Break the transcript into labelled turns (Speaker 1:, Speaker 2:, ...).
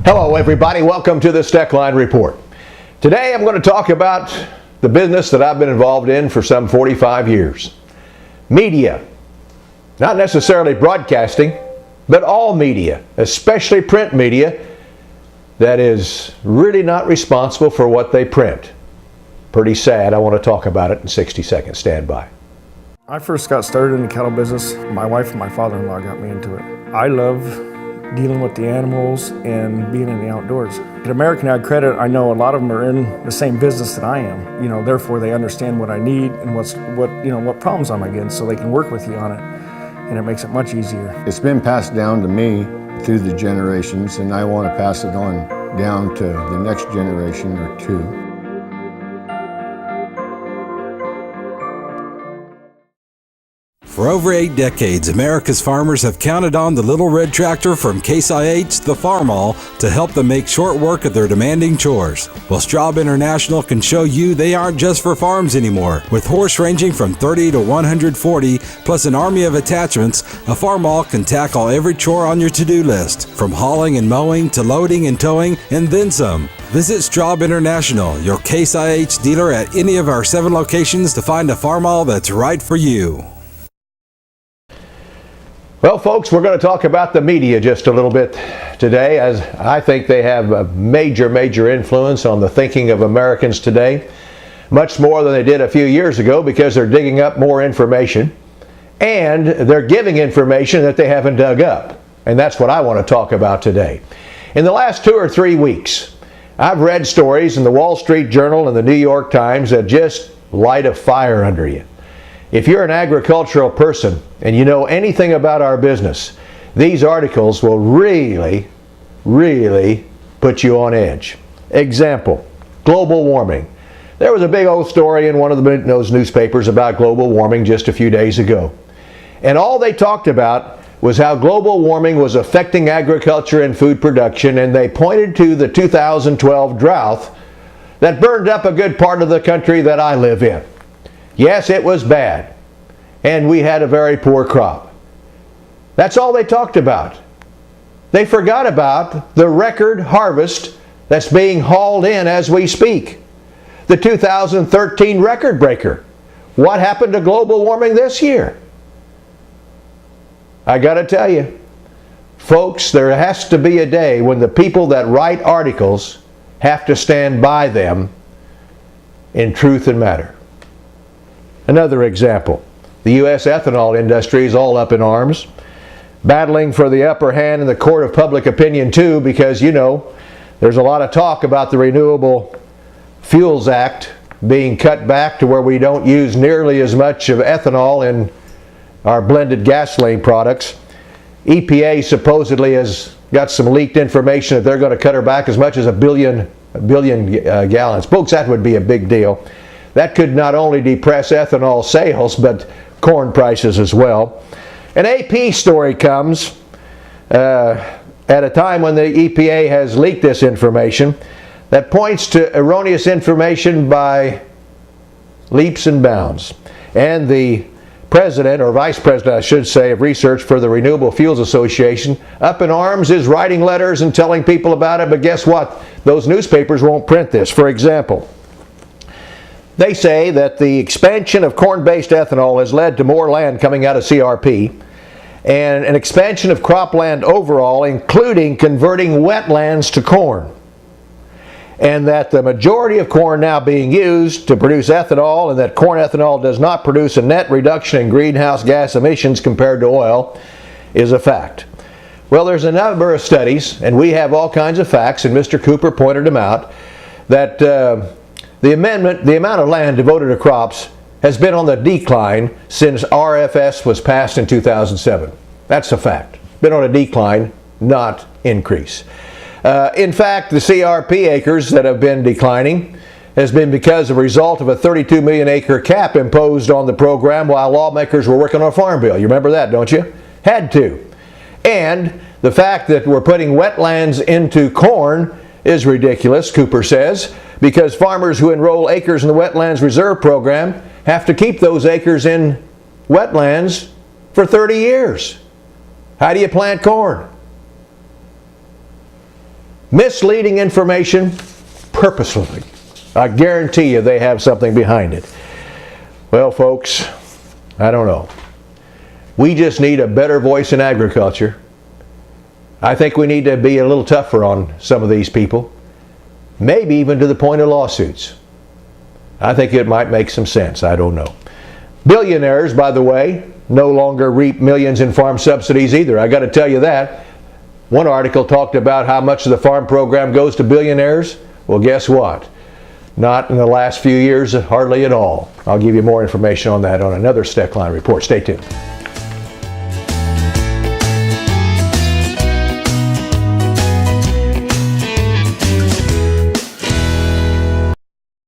Speaker 1: Hello everybody, welcome to the Steckline Report. Today I'm going to talk about the business that I've been involved in for some 45 years. Media. Not necessarily broadcasting, but all media, especially print media, that is really not responsible for what they print. Pretty sad. I want to talk about it in 60 seconds. Stand by.
Speaker 2: I first got started in the cattle business. My wife and my father-in-law got me into it. I love dealing with the animals and being in the outdoors. At American Ag Credit, I know a lot of them are in the same business that I am. Therefore they understand what I need and what problems I'm against, so they can work with you on it, and it makes it much easier.
Speaker 3: It's been passed down to me through the generations, and I want to pass it on down to the next generation or two.
Speaker 4: For over 8 decades, America's farmers have counted on the little red tractor from Case IH, the Farmall, to help them make short work of their demanding chores. Well, Straub International can show you they aren't just for farms anymore. With horse ranging from 30 to 140, plus an army of attachments, a Farmall can tackle every chore on your to-do list, from hauling and mowing to loading and towing, and then some. Visit Straub International, your Case IH dealer at any of our 7 locations, to find a Farmall that's right for you.
Speaker 1: Well, folks, we're going to talk about the media just a little bit today, as I think they have a major influence on the thinking of Americans today, much more than they did a few years ago, because they're digging up more information and they're giving information that they haven't dug up. And that's what I want to talk about today. In the last 2 or 3 weeks, I've read stories in the Wall Street Journal and the New York Times that just light a fire under you. If you're an agricultural person and you know anything about our business, these articles will really put you on edge. Example, global warming. There was a big old story in one of those newspapers about global warming just a few days ago. And all they talked about was how global warming was affecting agriculture and food production, and they pointed to the 2012 drought that burned up a good part of the country that I live in. Yes, it was bad, and we had a very poor crop. That's all they talked about. They forgot about the record harvest that's being hauled in as we speak. The 2013 record breaker. What happened to global warming this year? I got to tell you, folks, there has to be a day when the people that write articles have to stand by them in truth and matter. Another example, the U.S. ethanol industry is all up in arms, battling for the upper hand in the court of public opinion too, because there's a lot of talk about the Renewable Fuels Act being cut back to where we don't use nearly as much of ethanol in our blended gasoline products. EPA supposedly has got some leaked information that they're going to cut her back as much as a billion gallons. Folks, that would be a big deal. That could not only depress ethanol sales, but corn prices as well. An AP story comes at a time when the EPA has leaked this information that points to erroneous information by leaps and bounds. And the president, or vice president I should say, of research for the Renewable Fuels Association, up in arms, is writing letters and telling people about it, but guess what? Those newspapers won't print this. For example, they say that the expansion of corn-based ethanol has led to more land coming out of CRP and an expansion of cropland overall, including converting wetlands to corn. And that the majority of corn now being used to produce ethanol, and that corn ethanol does not produce a net reduction in greenhouse gas emissions compared to oil, is a fact. Well, there's a number of studies, and we have all kinds of facts, and Mr. Cooper pointed them out, that the amount of land devoted to crops has been on the decline since RFS was passed in 2007. That's a fact. Been on a decline, not increase. In fact, the CRP acres that have been declining has been because of a result of a 32 million acre cap imposed on the program while lawmakers were working on a farm bill. You remember that, don't you? Had to. And the fact that we're putting wetlands into corn is ridiculous, Cooper says, because farmers who enroll acres in the Wetlands Reserve Program have to keep those acres in wetlands for 30 years. How do you plant corn? misleading information purposefully. I guarantee you they have something behind it. Well, folks, I don't know. We just need a better voice in agriculture. I think we need to be a little tougher on some of these people, maybe even to the point of lawsuits. I think it might make some sense. I don't know. Billionaires, by the way, no longer reap millions in farm subsidies either. I got to tell you that. One article talked about how much of the farm program goes to billionaires. Well, guess what? Not in the last few years, hardly at all. I'll give you more information on that on another Steckline Report. Stay tuned.